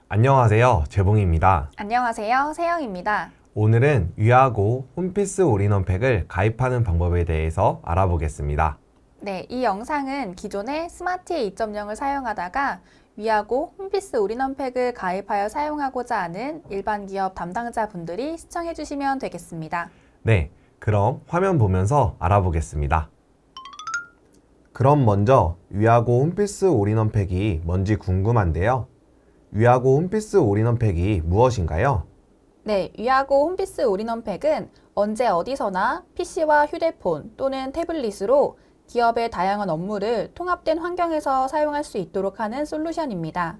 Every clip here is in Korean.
안녕하세요. 재봉입니다. 안녕하세요. 세영입니다. 오늘은 위아고 홈피스 올인원팩을 가입하는 방법에 대해서 알아보겠습니다. 네, 이 영상은 기존에 스마트의 2.0을 사용하다가 위아고 홈피스 올인원팩을 가입하여 사용하고자 하는 일반 기업 담당자분들이 시청해 주시면 되겠습니다. 네, 그럼 화면 보면서 알아보겠습니다. 그럼 먼저 위아고 홈피스 올인원팩이 뭔지 궁금한데요. 위아고 홈피스 올인원팩이 무엇인가요? 네, 위아고 홈피스 올인원팩은 언제 어디서나 PC와 휴대폰 또는 태블릿으로 기업의 다양한 업무를 통합된 환경에서 사용할 수 있도록 하는 솔루션입니다.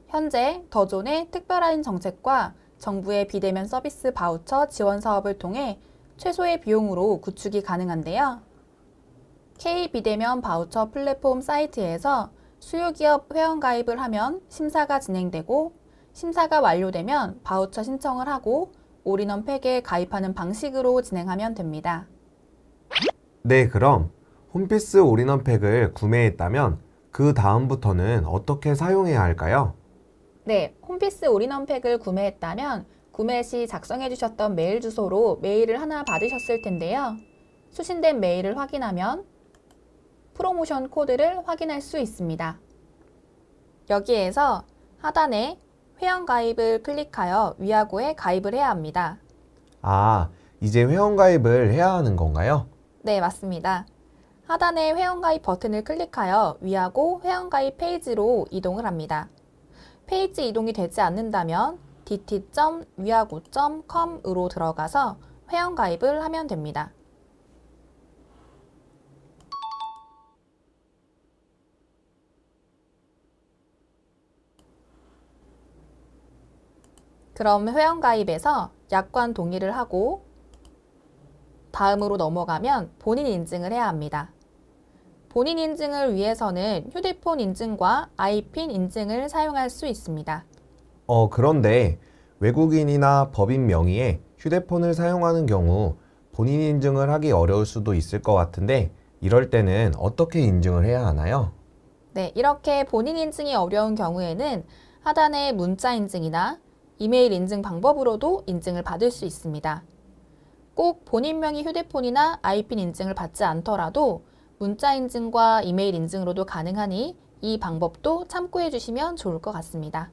현재 더존의 특별한 정책과 정부의 비대면 서비스 바우처 지원 사업을 통해 최소의 비용으로 구축이 가능한데요. K 비대면 바우처 플랫폼 사이트에서 수요기업 회원가입을 하면 심사가 진행되고 심사가 완료되면 바우처 신청을 하고 올인원팩에 가입하는 방식으로 진행하면 됩니다. 네, 그럼 홈피스 올인원팩을 구매했다면 그 다음부터는 어떻게 사용해야 할까요? 네, 홈피스 올인원팩을 구매했다면 구매 시 작성해 주셨던 메일 주소로 메일을 하나 받으셨을 텐데요. 수신된 메일을 확인하면 프로모션 코드를 확인할 수 있습니다. 여기에서 하단에 회원가입을 클릭하여 위아고에 가입을 해야 합니다. 아, 이제 회원가입을 해야 하는 건가요? 네, 맞습니다. 하단에 회원가입 버튼을 클릭하여 위아고 회원가입 페이지로 이동을 합니다. 페이지 이동이 되지 않는다면 dt.wiago.com으로 들어가서 회원가입을 하면 됩니다. 그럼 회원가입에서 약관 동의를 하고 다음으로 넘어가면 본인 인증을 해야 합니다. 본인 인증을 위해서는 휴대폰 인증과 아이핀 인증을 사용할 수 있습니다. 그런데 외국인이나 법인 명의의 휴대폰을 사용하는 경우 본인 인증을 하기 어려울 수도 있을 것 같은데 이럴 때는 어떻게 인증을 해야 하나요? 네, 이렇게 본인 인증이 어려운 경우에는 하단에 문자 인증이나 이메일 인증 방법으로도 인증을 받을 수 있습니다. 꼭 본인 명의 휴대폰이나 아이핀 인증을 받지 않더라도 문자 인증과 이메일 인증으로도 가능하니 이 방법도 참고해 주시면 좋을 것 같습니다.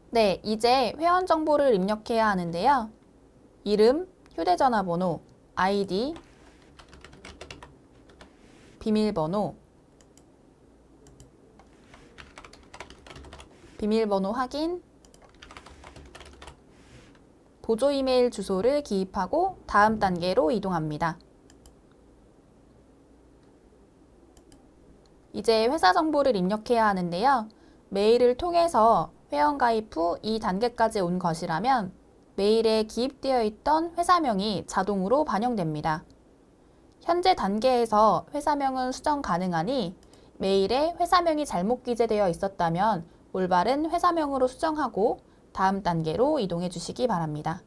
네, 이제 회원 정보를 입력해야 하는데요. 이름, 휴대전화번호, 아이디, 비밀번호, 비밀번호 확인, 보조 이메일 주소를 기입하고 다음 단계로 이동합니다. 이제 회사 정보를 입력해야 하는데요. 메일을 통해서 회원가입 후 이 단계까지 온 것이라면 메일에 기입되어 있던 회사명이 자동으로 반영됩니다. 현재 단계에서 회사명은 수정 가능하니 메일에 회사명이 잘못 기재되어 있었다면 올바른 회사명으로 수정하고 다음 단계로 이동해 주시기 바랍니다.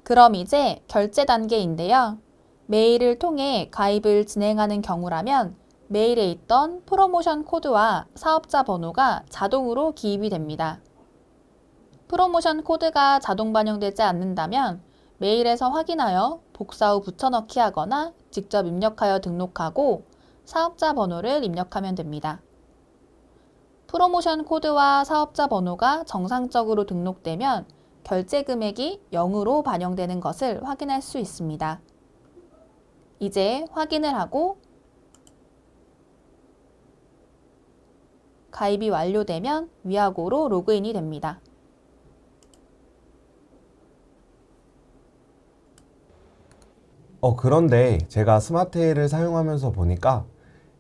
그럼 이제 결제 단계인데요. 메일을 통해 가입을 진행하는 경우라면 메일에 있던 프로모션 코드와 사업자 번호가 자동으로 기입이 됩니다. 프로모션 코드가 자동 반영되지 않는다면 메일에서 확인하여 복사 후 붙여넣기 하거나 직접 입력하여 등록하고 사업자 번호를 입력하면 됩니다. 프로모션 코드와 사업자 번호가 정상적으로 등록되면 결제 금액이 0으로 반영되는 것을 확인할 수 있습니다. 이제 확인을 하고 가입이 완료되면 위아고로 로그인이 됩니다. 그런데 제가 스마트에이를 사용하면서 보니까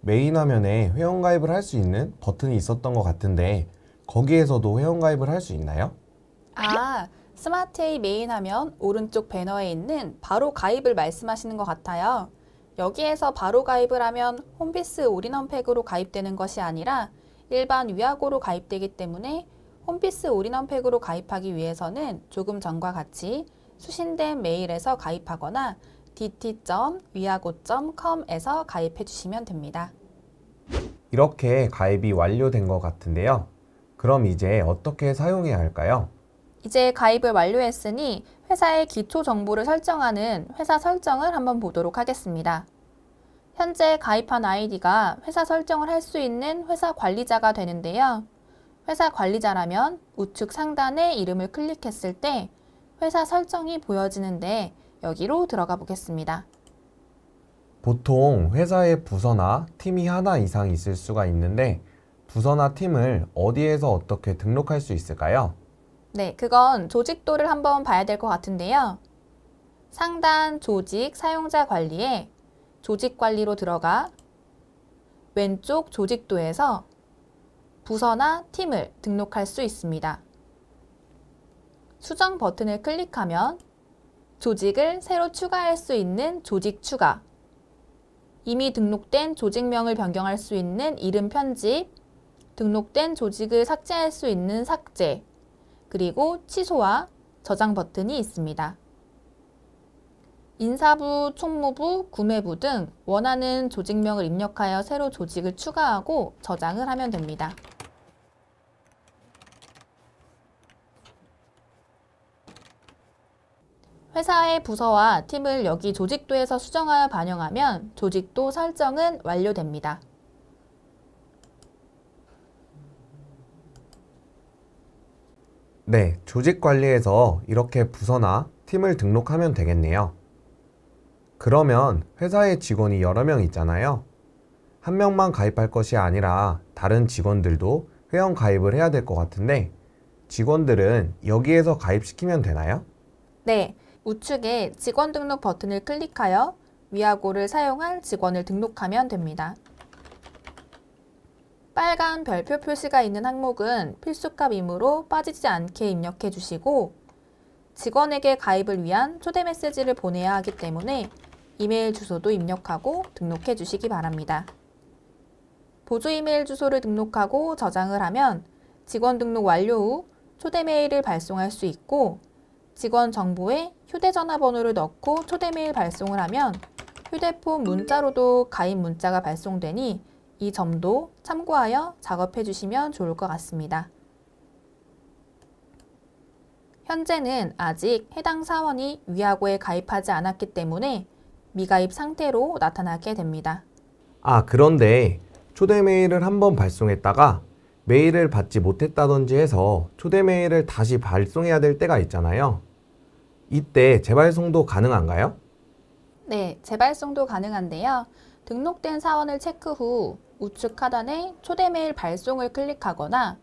메인 화면에 회원가입을 할 수 있는 버튼이 있었던 것 같은데 거기에서도 회원가입을 할 수 있나요? 스마트에이 메인 화면 오른쪽 배너에 있는 바로 가입을 말씀하시는 것 같아요. 여기에서 바로 가입을 하면 홈피스 올인원팩으로 가입되는 것이 아니라 일반 위아고로 가입되기 때문에 홈피스 올인원팩으로 가입하기 위해서는 조금 전과 같이 수신된 메일에서 가입하거나 dt.wiago.com에서 가입해 주시면 됩니다. 이렇게 가입이 완료된 것 같은데요. 그럼 이제 어떻게 사용해야 할까요? 이제 가입을 완료했으니 회사의 기초 정보를 설정하는 회사 설정을 한번 보도록 하겠습니다. 현재 가입한 아이디가 회사 설정을 할 수 있는 회사 관리자가 되는데요. 회사 관리자라면 우측 상단에 이름을 클릭했을 때 회사 설정이 보여지는데 여기로 들어가 보겠습니다. 보통 회사에 부서나 팀이 하나 이상 있을 수가 있는데 부서나 팀을 어디에서 어떻게 등록할 수 있을까요? 네, 그건 조직도를 한번 봐야 될 것 같은데요. 상단 조직 사용자 관리에 조직 관리로 들어가 왼쪽 조직도에서 부서나 팀을 등록할 수 있습니다. 수정 버튼을 클릭하면 조직을 새로 추가할 수 있는 조직 추가, 이미 등록된 조직명을 변경할 수 있는 이름 편집, 등록된 조직을 삭제할 수 있는 삭제, 그리고 취소와 저장 버튼이 있습니다. 인사부, 총무부, 구매부 등 원하는 조직명을 입력하여 새로 조직을 추가하고 저장을 하면 됩니다. 회사의 부서와 팀을 여기 조직도에서 수정하여 반영하면 조직도 설정은 완료됩니다. 네, 조직 관리에서 이렇게 부서나 팀을 등록하면 되겠네요. 그러면 회사에 직원이 여러 명 있잖아요. 한 명만 가입할 것이 아니라 다른 직원들도 회원 가입을 해야 될 것 같은데 직원들은 여기에서 가입시키면 되나요? 네, 우측에 직원 등록 버튼을 클릭하여 위아고를 사용할 직원을 등록하면 됩니다. 빨간 별표 표시가 있는 항목은 필수값이므로 빠지지 않게 입력해 주시고 직원에게 가입을 위한 초대 메시지를 보내야 하기 때문에 이메일 주소도 입력하고 등록해 주시기 바랍니다. 보조 이메일 주소를 등록하고 저장을 하면 직원 등록 완료 후 초대 메일을 발송할 수 있고 직원 정보에 휴대전화 번호를 넣고 초대 메일 발송을 하면 휴대폰 문자로도 가입 문자가 발송되니 이 점도 참고하여 작업해 주시면 좋을 것 같습니다. 현재는 아직 해당 사원이 위아고에 가입하지 않았기 때문에 미가입 상태로 나타나게 됩니다. 그런데 초대 메일을 한번 발송했다가 메일을 받지 못했다든지 해서 초대 메일을 다시 발송해야 될 때가 있잖아요. 이때 재발송도 가능한가요? 네, 재발송도 가능한데요. 등록된 사원을 체크 후 우측 하단에 초대 메일 발송을 클릭하거나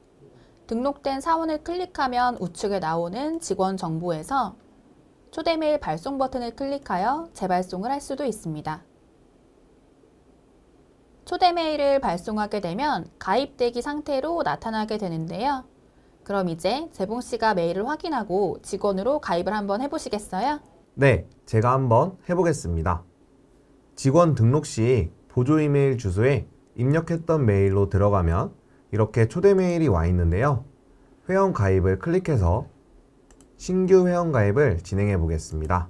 등록된 사원을 클릭하면 우측에 나오는 직원 정보에서 초대 메일 발송 버튼을 클릭하여 재발송을 할 수도 있습니다. 초대 메일을 발송하게 되면 가입대기 상태로 나타나게 되는데요. 그럼 이제 재봉 씨가 메일을 확인하고 직원으로 가입을 한번 해보시겠어요? 네, 제가 한번 해보겠습니다. 직원 등록 시 보조 이메일 주소에 입력했던 메일로 들어가면 이렇게 초대 메일이 와 있는데요. 회원 가입을 클릭해서 신규 회원 가입을 진행해 보겠습니다.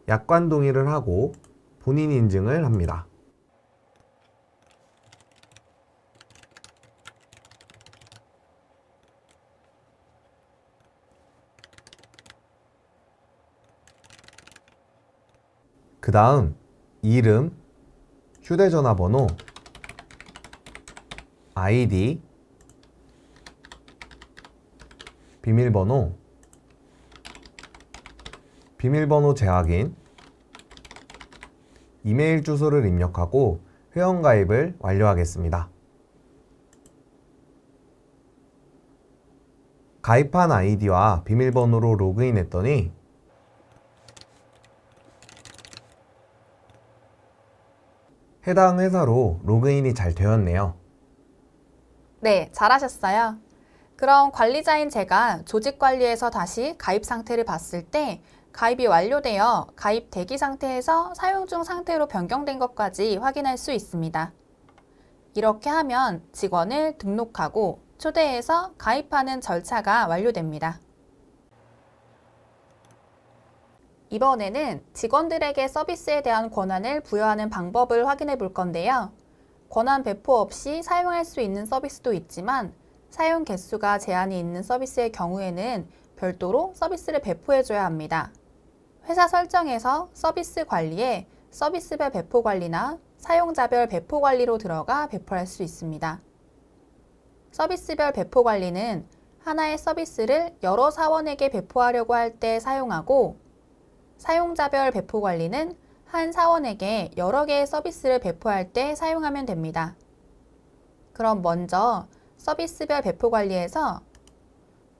약관 동의를 하고 본인 인증을 합니다. 그 다음 이름, 휴대전화 번호, 아이디, 비밀번호, 비밀번호 재확인, 이메일 주소를 입력하고 회원가입을 완료하겠습니다. 가입한 아이디와 비밀번호로 로그인했더니 해당 회사로 로그인이 잘 되었네요. 네, 잘하셨어요. 그럼 관리자인 제가 조직 관리에서 다시 가입 상태를 봤을 때 가입이 완료되어 가입 대기 상태에서 사용 중 상태로 변경된 것까지 확인할 수 있습니다. 이렇게 하면 직원을 등록하고 초대해서 가입하는 절차가 완료됩니다. 이번에는 직원들에게 서비스에 대한 권한을 부여하는 방법을 확인해 볼 건데요. 권한 배포 없이 사용할 수 있는 서비스도 있지만 사용 개수가 제한이 있는 서비스의 경우에는 별도로 서비스를 배포해 줘야 합니다. 회사 설정에서 서비스 관리에 서비스별 배포 관리나 사용자별 배포 관리로 들어가 배포할 수 있습니다. 서비스별 배포 관리는 하나의 서비스를 여러 사원에게 배포하려고 할 때 사용하고, 사용자별 배포 관리는 한 사원에게 여러 개의 서비스를 배포할 때 사용하면 됩니다. 그럼 먼저 서비스별 배포 관리에서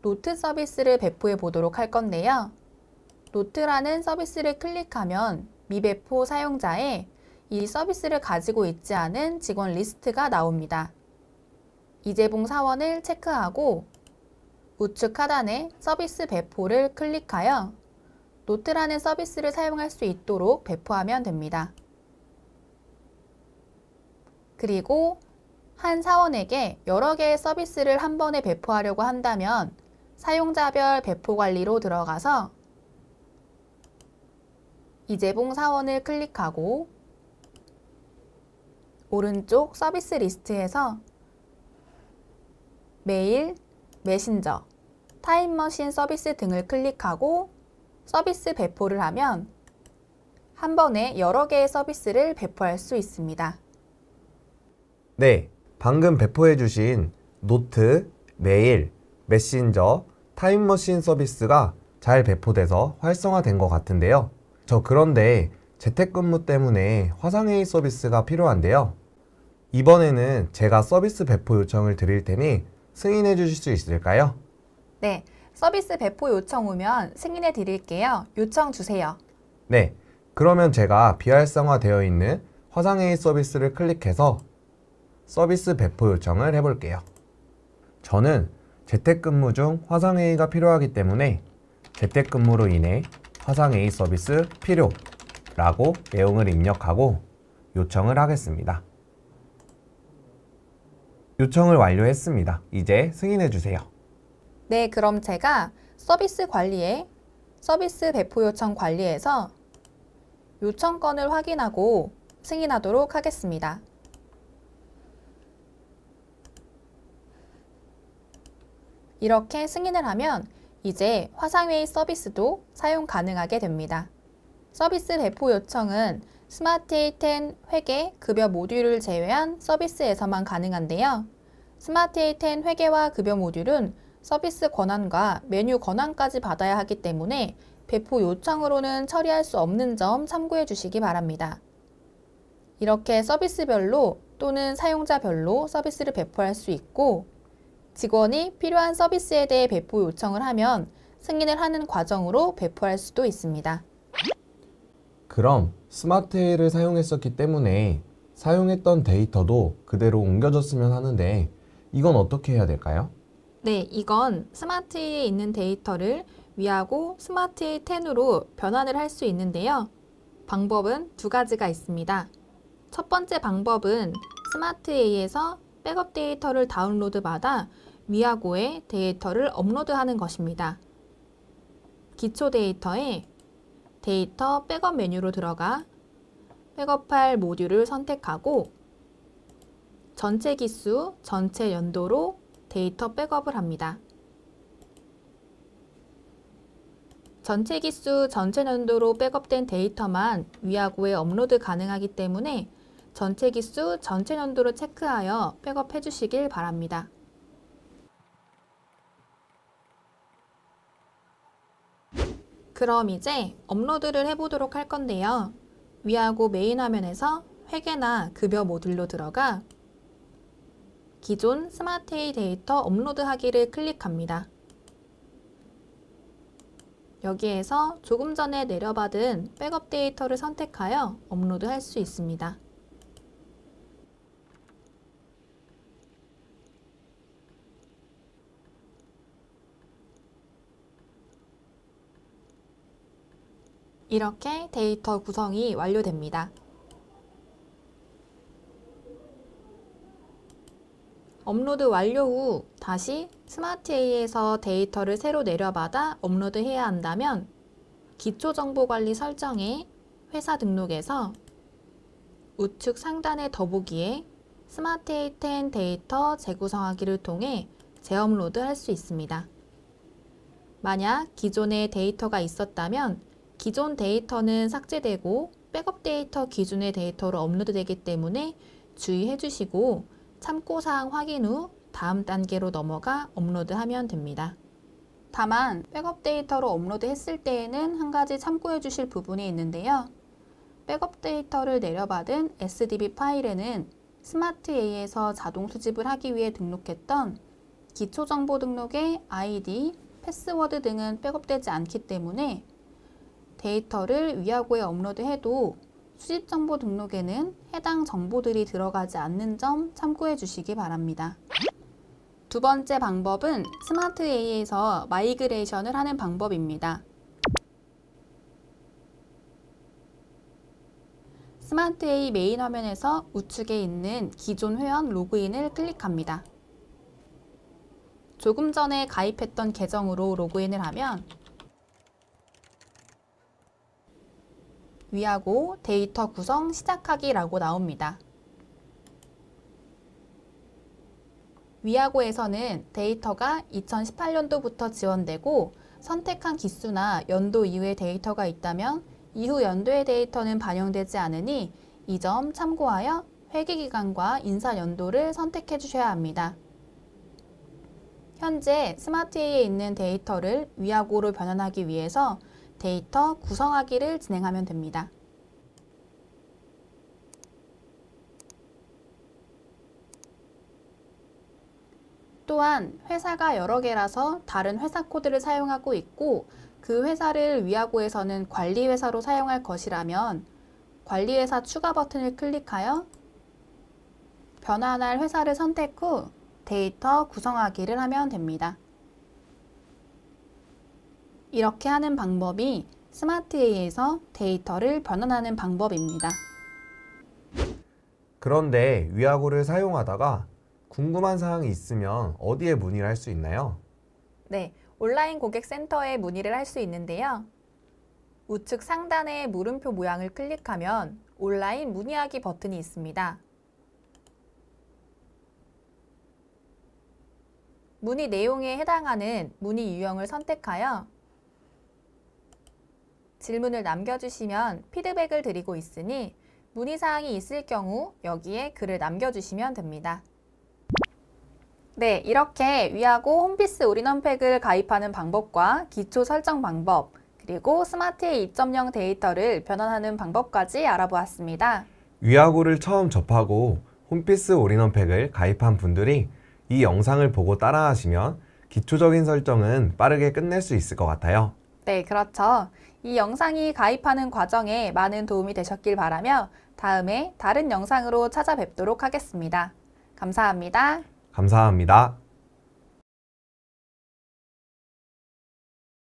노트 서비스를 배포해 보도록 할 건데요. 노트라는 서비스를 클릭하면 미배포 사용자에 이 서비스를 가지고 있지 않은 직원 리스트가 나옵니다. 이재봉 사원을 체크하고 우측 하단에 서비스 배포를 클릭하여 노트라는 서비스를 사용할 수 있도록 배포하면 됩니다. 그리고 한 사원에게 여러 개의 서비스를 한 번에 배포하려고 한다면 사용자별 배포 관리로 들어가서 이재봉 사원을 클릭하고 오른쪽 서비스 리스트에서 메일, 메신저, 타임머신 서비스 등을 클릭하고 서비스 배포를 하면 한 번에 여러 개의 서비스를 배포할 수 있습니다. 네, 방금 배포해 주신 노트, 메일, 메신저, 타임머신 서비스가 잘 배포돼서 활성화된 것 같은데요. 저 그런데 재택근무 때문에 화상회의 서비스가 필요한데요. 이번에는 제가 서비스 배포 요청을 드릴 테니 승인해 주실 수 있을까요? 네, 서비스 배포 요청 오면 승인해 드릴게요. 요청 주세요. 네, 그러면 제가 비활성화되어 있는 화상회의 서비스를 클릭해서 서비스 배포 요청을 해볼게요. 저는 재택근무 중 화상회의가 필요하기 때문에 재택근무로 인해 화상회의 서비스 필요라고 내용을 입력하고 요청을 하겠습니다. 요청을 완료했습니다. 이제 승인해 주세요. 네, 그럼 제가 서비스 관리에 서비스 배포 요청 관리에서 요청건을 확인하고 승인하도록 하겠습니다. 이렇게 승인을 하면 이제 화상회의 서비스도 사용 가능하게 됩니다. 서비스 배포 요청은 스마트 A10 회계 급여 모듈을 제외한 서비스에서만 가능한데요. 스마트 A10 회계와 급여 모듈은 서비스 권한과 메뉴 권한까지 받아야 하기 때문에 배포 요청으로는 처리할 수 없는 점 참고해 주시기 바랍니다. 이렇게 서비스별로 또는 사용자별로 서비스를 배포할 수 있고, 직원이 필요한 서비스에 대해 배포 요청을 하면 승인을 하는 과정으로 배포할 수도 있습니다. 그럼 스마트회의를 사용했었기 때문에 사용했던 데이터도 그대로 옮겨졌으면 하는데 이건 어떻게 해야 될까요? 네, 이건 스마트회의에 있는 데이터를 위하고 스마트회의 10으로 변환을 할 수 있는데요. 방법은 두 가지가 있습니다. 첫 번째 방법은 스마트회의에서 백업 데이터를 다운로드 받아 위하고에 데이터를 업로드하는 것입니다. 기초 데이터에 데이터 백업 메뉴로 들어가 백업할 모듈을 선택하고 전체 기수, 전체 연도로 데이터 백업을 합니다. 전체 기수, 전체 연도로 백업된 데이터만 위하고에 업로드 가능하기 때문에 전체 기수, 전체 연도로 체크하여 백업해 주시길 바랍니다. 그럼 이제 업로드를 해보도록 할 건데요. 위하고 메인 화면에서 회계나 급여 모듈로 들어가 기존 스마트회의 데이터 업로드하기를 클릭합니다. 여기에서 조금 전에 내려받은 백업 데이터를 선택하여 업로드할 수 있습니다. 이렇게 데이터 구성이 완료됩니다. 업로드 완료 후 다시 스마트A에서 데이터를 새로 내려받아 업로드해야 한다면 기초정보관리 설정에 회사 등록에서 우측 상단의 더보기에 스마트A 10 데이터 재구성하기를 통해 재업로드 할 수 있습니다. 만약 기존에 데이터가 있었다면 기존 데이터는 삭제되고 백업 데이터 기준의 데이터로 업로드되기 때문에 주의해 주시고 참고사항 확인 후 다음 단계로 넘어가 업로드하면 됩니다. 다만 백업 데이터로 업로드했을 때에는 한 가지 참고해 주실 부분이 있는데요. 백업 데이터를 내려받은 SDB 파일에는 스마트A에서 자동 수집을 하기 위해 등록했던 기초정보 등록의 아이디, 패스워드 등은 백업되지 않기 때문에 데이터를 위아고에 업로드해도 수집정보 등록에는 해당 정보들이 들어가지 않는 점 참고해 주시기 바랍니다. 두 번째 방법은 스마트A에서 마이그레이션을 하는 방법입니다. 스마트A 메인 화면에서 우측에 있는 기존 회원 로그인을 클릭합니다. 조금 전에 가입했던 계정으로 로그인을 하면 위하고 데이터 구성 시작하기라고 나옵니다. 위하고에서는 데이터가 2018년도부터 지원되고 선택한 기수나 연도 이후의 데이터가 있다면 이후 연도의 데이터는 반영되지 않으니 이 점 참고하여 회계기간과 인사 연도를 선택해 주셔야 합니다. 현재 스마트A에 있는 데이터를 위하고로 변환하기 위해서 데이터 구성하기를 진행하면 됩니다. 또한 회사가 여러 개라서 다른 회사 코드를 사용하고 있고 그 회사를 위하고에서는 관리회사로 사용할 것이라면 관리회사 추가 버튼을 클릭하여 변환할 회사를 선택 후 데이터 구성하기를 하면 됩니다. 이렇게 하는 방법이 스마트A에서 데이터를 변환하는 방법입니다. 그런데 위아고를 사용하다가 궁금한 사항이 있으면 어디에 문의를 할 수 있나요? 네, 온라인 고객센터에 문의를 할 수 있는데요. 우측 상단의 물음표 모양을 클릭하면 온라인 문의하기 버튼이 있습니다. 문의 내용에 해당하는 문의 유형을 선택하여 질문을 남겨주시면 피드백을 드리고 있으니 문의사항이 있을 경우 여기에 글을 남겨주시면 됩니다. 네, 이렇게 위하고 홈피스 올인원팩을 가입하는 방법과 기초 설정 방법, 그리고 스마트A 2.0 데이터를 변환하는 방법까지 알아보았습니다. 위아고를 처음 접하고 홈피스 올인원팩을 가입한 분들이 이 영상을 보고 따라하시면 기초적인 설정은 빠르게 끝낼 수 있을 것 같아요. 네, 그렇죠. 이 영상이 가입하는 과정에 많은 도움이 되셨길 바라며 다음에 다른 영상으로 찾아뵙도록 하겠습니다. 감사합니다. 감사합니다.